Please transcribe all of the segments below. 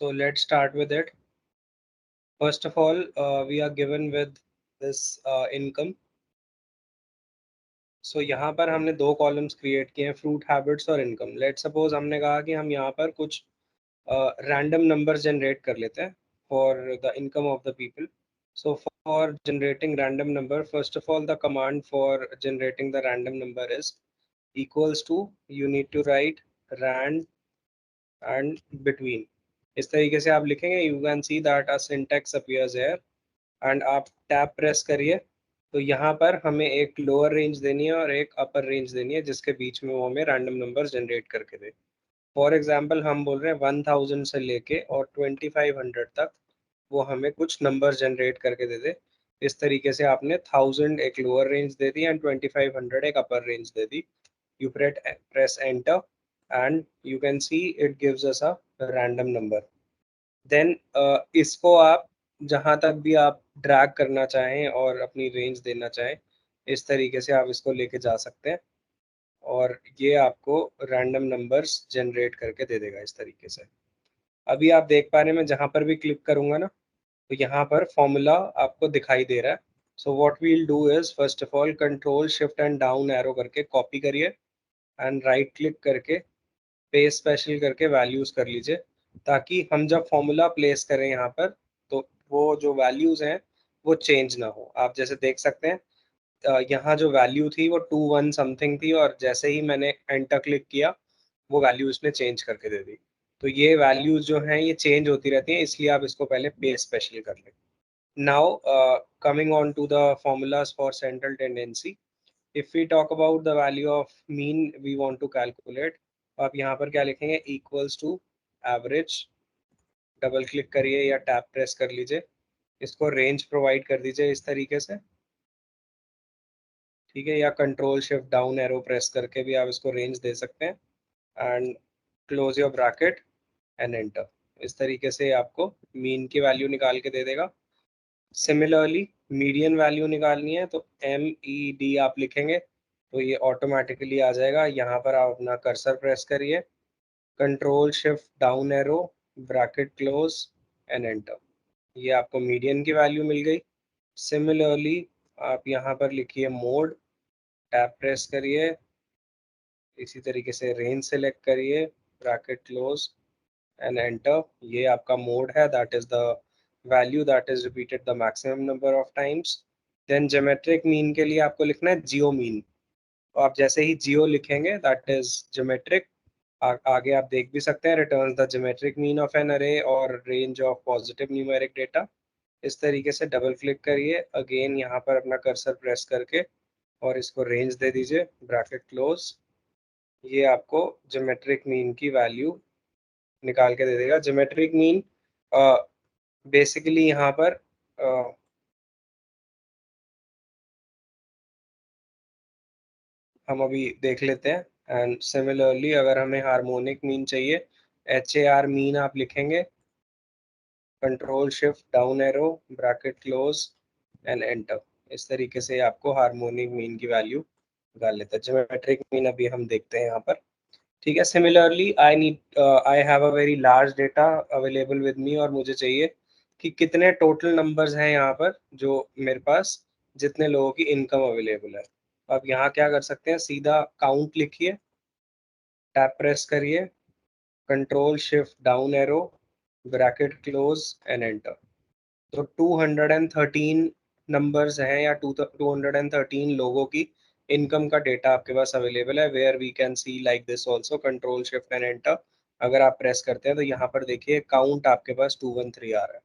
So let's start with it. First of all, we are given with this income. So यहाँ पर हमने दो columns create किए हैं, फ्रूट हैबिट्स और इनकम. लेट सपोज हमने कहा कि हम यहाँ पर कुछ रैंडम नंबर्स जनरेट कर लेते हैं for the income of the people. So for generating random number, first of all, the command for generating the random number is equals to, you need to write rand and between. इस तरीके से आप लिखेंगे. You can see that a syntax appears here and आप tab press करिए तो यहाँ पर हमें एक लोअर रेंज देनी है और एक अपर रेंज देनी है जिसके बीच में वो हमें रैंडम नंबर्स जनरेट करके दे. फॉर एग्जांपल हम बोल रहे हैं 1000 से लेके और 2500 तक वो हमें कुछ नंबर जनरेट करके दे दे. इस तरीके से आपने 1000 एक lower range they the and 2500 एक अपर range they the. You press enter and you can see it gives us a random number. Then इसको आप जहाँ तक भी आप ड्रैग करना चाहें और अपनी रेंज देना चाहें इस तरीके से आप इसको लेके जा सकते हैं और ये आपको रैंडम नंबर्स जनरेट करके दे देगा इस तरीके से. अभी आप देख पा रहे हैं मैं जहाँ पर भी क्लिक करूंगा ना तो यहाँ पर फॉर्मूला आपको दिखाई दे रहा है. So what we'll do is first of all control shift and down arrow करके कॉपी करिए एंड राइट क्लिक करके पेस्ट स्पेशल करके वैल्यूज कर लीजिए ताकि हम जब फॉर्मूला प्लेस करें यहाँ पर तो वो जो वैल्यूज हैं वो चेंज ना हो. आप जैसे देख सकते हैं यहाँ जो वैल्यू थी वो 21 समथिंग थी और जैसे ही मैंने एंटर क्लिक किया वो वैल्यू इसने चेंज करके दे दी. तो ये वैल्यूज जो हैं ये चेंज होती रहती हैं इसलिए आप इसको पहले पेस्ट स्पेशल कर लें. Now coming on to the formulas for central tendency. If we talk about the value of mean we want to calculate. आप यहाँ पर क्या लिखेंगे equals to average. Double click करिए या टैब प्रेस कर लीजिए. इसको रेंज प्रोवाइड कर दीजिए इस तरीके से. ठीक है. या control shift down arrow press करके भी आप इसको रेंज दे सकते हैं and close your bracket and enter. इस तरीके से आपको मीन की वैल्यू निकाल के दे देगा. सिमिलरली मीडियन वैल्यू निकालनी है तो MED आप लिखेंगे तो ये ऑटोमेटिकली आ जाएगा. यहाँ पर आप अपना कर्सर प्रेस करिए, control shift down arrow bracket close and enter. ये आपको मीडियन की वैल्यू मिल गई. सिमिलरली आप यहाँ पर लिखिए मोड, टैब प्रेस करिए, इसी तरीके से रेंज सेलेक्ट करिए, ब्रैकेट क्लोज एंड एंटर. ये आपका मोड है, that is the value that is repeated the maximum number of times. Then geometric mean के लिए आपको लिखना है जियो मीन. तो आप जैसे ही जियो लिखेंगे दैट इज ज्योमेट्रिक. आगे आप देख भी सकते हैं returns the geometric mean of an array और range of positive numeric data. इस तरीके से डबल क्लिक करिए, अगेन यहाँ पर अपना कर्सर प्रेस करके और इसको रेंज दे दीजिए, ब्रैकेट क्लोज. ये आपको ज्योमेट्रिक मीन की वैल्यू निकाल के दे देगा. ज्योमेट्रिक मीन बेसिकली यहाँ पर हम अभी देख लेते हैं. एंड सिमिलरली अगर हमें हार्मोनिक मीन चाहिए, HAR मीन आप लिखेंगे, control shift down arrow bracket close and enter. इस तरीके से आपको हार्मोनिक मीन की वैल्यू निकाल लेता है. ज्योमेट्रिक मीन अभी हम देखते हैं यहाँ पर. ठीक है. Similarly I have a very large data available with me और मुझे चाहिए कि कितने टोटल नंबर्स हैं यहाँ पर जो मेरे पास जितने लोगों की इनकम अवेलेबल है. आप यहाँ क्या कर सकते हैं, सीधा काउंट लिखिए, टैब प्रेस करिए, control shift down arrow bracket close and enter. तो 213 नंबर्स हैं या 213 लोगों की इनकम का डेटा आपके पास अवेलेबल है. Where we can see like this also, control shift and enter. अगर आप प्रेस करते हैं तो यहाँ पर देखिए काउंट आपके पास 213 आ रहा है.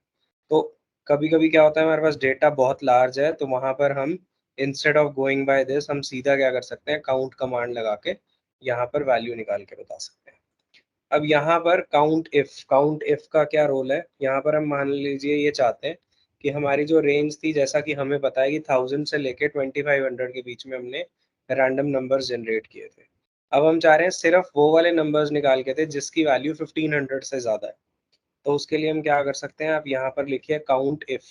तो कभी कभी क्या होता है हमारे पास डेटा बहुत लार्ज है तो वहां पर हम instead of going by this हम सीधा क्या कर सकते हैं, काउंट कमांड लगा के यहाँ पर वैल्यू निकाल के बता सकते हैं. अब यहाँ पर काउंट इफ का क्या रोल है, यहाँ पर हम मान लीजिए ये चाहते हैं कि हमारी जो रेंज थी, जैसा कि हमें पता है कि 1000 से लेके 2500 के बीच में हमने रैंडम नंबर्स जनरेट किए थे. अब हम चाह रहे हैं सिर्फ वो वाले नंबर्स निकाल के थे जिसकी वैल्यू 1500 से ज्यादा है. तो उसके लिए हम क्या कर सकते हैं, आप यहाँ पर लिखिए काउंट इफ.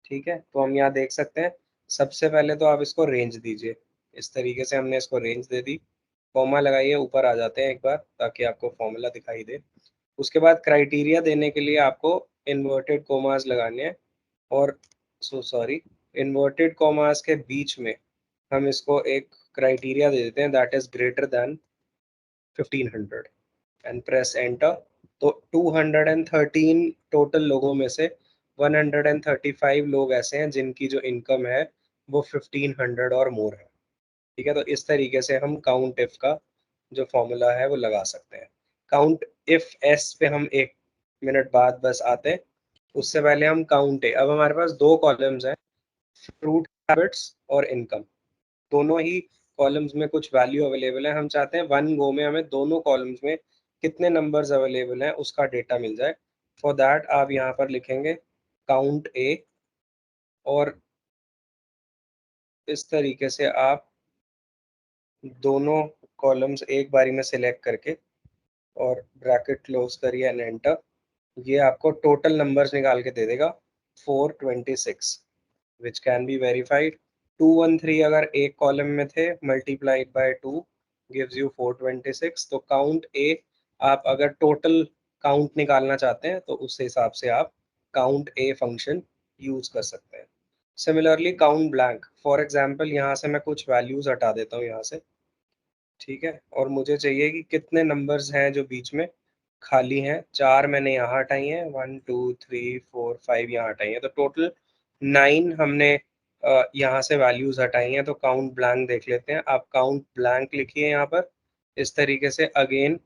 ठीक है. तो हम यहाँ देख सकते हैं सबसे पहले तो आप इसको रेंज दीजिए. इस तरीके से हमने इसको रेंज दे दी. कॉमा लगाइए, ऊपर आ जाते हैं एक बार ताकि आपको फॉर्मूला दिखाई दे. उसके बाद क्राइटेरिया देने के लिए आपको इन्वर्टेड कोमास लगाने हैं, और इन्वर्टेड कोमास के बीच में हम इसको एक क्राइटेरिया दे देते हैं, that is greater than 1500, and press enter. तो 213 टोटल लोगों में से 135 लोग ऐसे हैं जिनकी जो इनकम है वो 1500 और मोर है। ठीक है, तो इस तरीके से हम काउंट इफ का जो फॉर्मूला है वो लगा सकते हैं। काउंट इफ एस पे हम 1 मिनट बाद बस आते हैं, उससे पहले हम काउंट ए। अब हमारे पास दो कॉलम्स हैं, फ्रूट हैबिट्स और इनकम। दोनों ही कॉलम्स में कुछ वैल्यू अवेलेबल है, हम चाहते हैं वन गो में हमें दोनों कॉलम्स में कितने नंबर्स अवेलेबल हैं उसका डेटा मिल जाए। फॉर दैट आप यहाँ पर लिखेंगे काउंट ए, और इस तरीके से आप दोनों कॉलम्स एक बारी में सिलेक्ट करके और ब्रैकेट क्लोज करिए एंड एंटर। ये आपको टोटल नंबर्स निकाल के दे देगा 426, विच कैन बी वेरीफाइड। 213 अगर एक कॉलम में थे मल्टीप्लाइड बाय 2 गिव्स यू 426। तो काउंट ए, आप अगर टोटल काउंट निकालना चाहते हैं तो उस हिसाब से आप काउंट ए फंक्शन यूज कर सकते हैं। Similarly count blank, for example यहाँ से मैं कुछ वैल्यूज हटा देता हूँ यहाँ से, ठीक है, और मुझे चाहिए कि कितने नंबर्स हैं जो बीच में खाली हैं। 4 मैंने यहाँ हटाई हैं, 1 2 3 4 5 यहाँ हटाई हैं, तो टोटल 9 हमने यहाँ से वैल्यूज हटाई हैं। तो काउंट ब्लैंक देख लेते हैं। आप काउंट ब्लैंक लिखिए यहाँ पर, इस तरीके से अगेन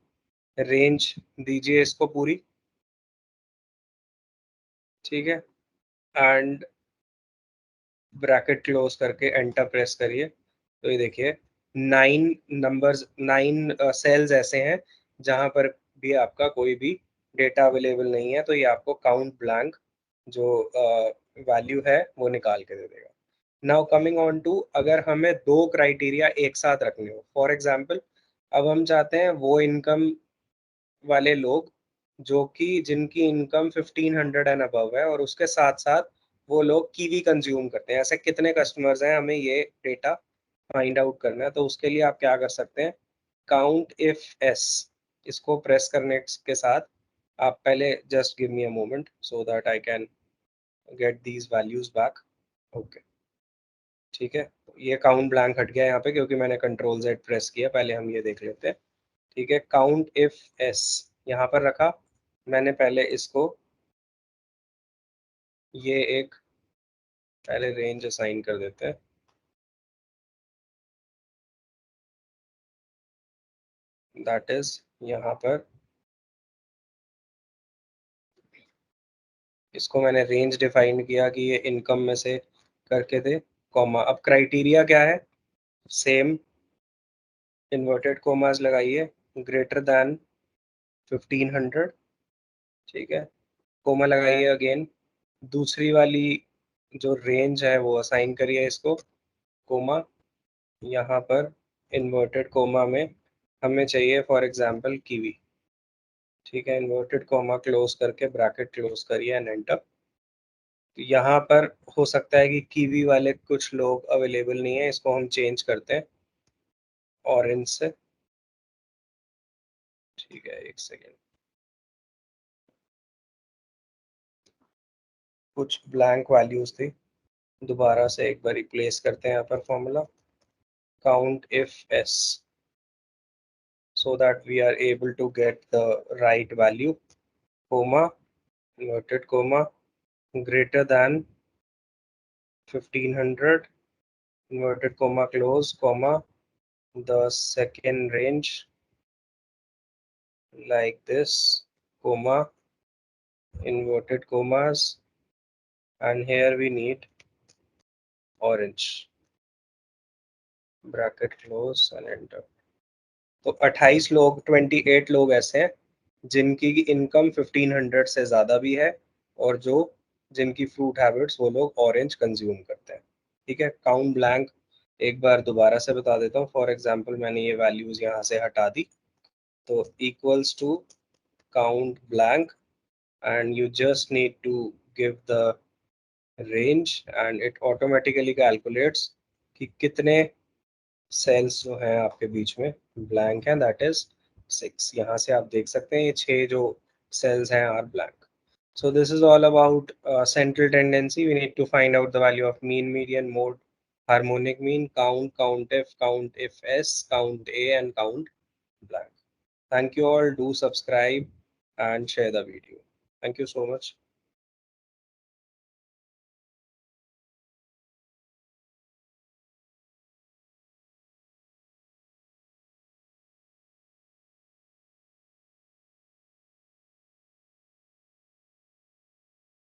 रेंज दीजिए इसको पूरी, ठीक है, एंड ब्रैकेट क्लोज करके एंटर प्रेस करिए। तो ये देखिए 9 सेल्स ऐसे हैं जहां पर भी आपका कोई भी डेटा अवेलेबल नहीं है, तो ये आपको काउंट ब्लैंक जो वैल्यू है वो निकाल के दे देगा। नाउ कमिंग ऑन टू, अगर हमें दो क्राइटेरिया एक साथ रखने हो, फॉर एग्जांपल अब हम चाहते हैं वो इनकम वाले लोग जो कि जिनकी इनकम 1500 एंड अबव है, और उसके साथ साथ वो लोग कीवी कंज्यूम करते हैं, ऐसे कितने कस्टमर्स हैं हमें ये डेटा फाइंड आउट करना है। तो उसके लिए आप क्या कर सकते हैं, काउंट इफ एस, इसको प्रेस करने के साथ आप पहले just give me a moment so that I can get these values back. Okay, ठीक है, तो ये काउंट ब्लैंक हट गया यहाँ पे क्योंकि मैंने कंट्रोल जेड प्रेस किया। पहले हम ये देख लेते हैं, ठीक है, काउंट इफ एस यहाँ पर रखा मैंने। पहले इसको ये एक पहले रेंज असाइन कर देते हैं, दैट इज यहाँ पर इसको मैंने रेंज डिफाइन किया कि ये इनकम में से करके दे, कॉमा। अब क्राइटेरिया क्या है, सेम इन्वर्टेड कोमास लगाइए, ग्रेटर दैन 1500, ठीक है, कोमा लगाइए अगेन। दूसरी वाली जो रेंज है वो असाइन करिए इसको, कोमा। यहाँ पर इन्वर्टेड कोमा में हमें चाहिए फॉर एग्जांपल कीवी, ठीक है, इन्वर्टेड कोमा क्लोज करके ब्रैकेट क्लोज करिए एंड एंटर। तो यहाँ पर हो सकता है कि कीवी वाले कुछ लोग अवेलेबल नहीं है, इसको हम चेंज करते हैं ऑरेंज से, ठीक है, एक सेकेंड। कुछ ब्लैंक वैल्यूज थी, दोबारा से एक बार रिप्लेस करते हैं यहाँ पर formula, count if S, so that we are able to get the right value, comma, inverted comma, greater than 1500, inverted comma close, comma, the second range like this, comma, inverted commas, and here we need orange, bracket close and enter। तो 28 लोग ऐसे हैं जिनकी income 1500 से ज़्यादा भी है, और जो जिनकी फ्रूट हैबिट्स वो लोग ऑरेंज कंज्यूम करते हैं, ठीक है। काउंट ब्लैंक एक बार दोबारा से बता देता हूँ, फॉर एग्जांपल मैंने ये वैल्यूज़ यहाँ से हटा दी, तो equals to count blank, and you just need to give the range and it automatically calculates कि कितने सेल्स जो है आपके बीच में ब्लैंक है, दैट इज 6। यहाँ से आप देख सकते हैं ये 6 जो cells हैं are blank. So this is all about central tendency. We need to find out the value of mean, median, mode, harmonic mean, count if s, count a, and count blank. Thank you all. Do subscribe and share the video. Thank you so much.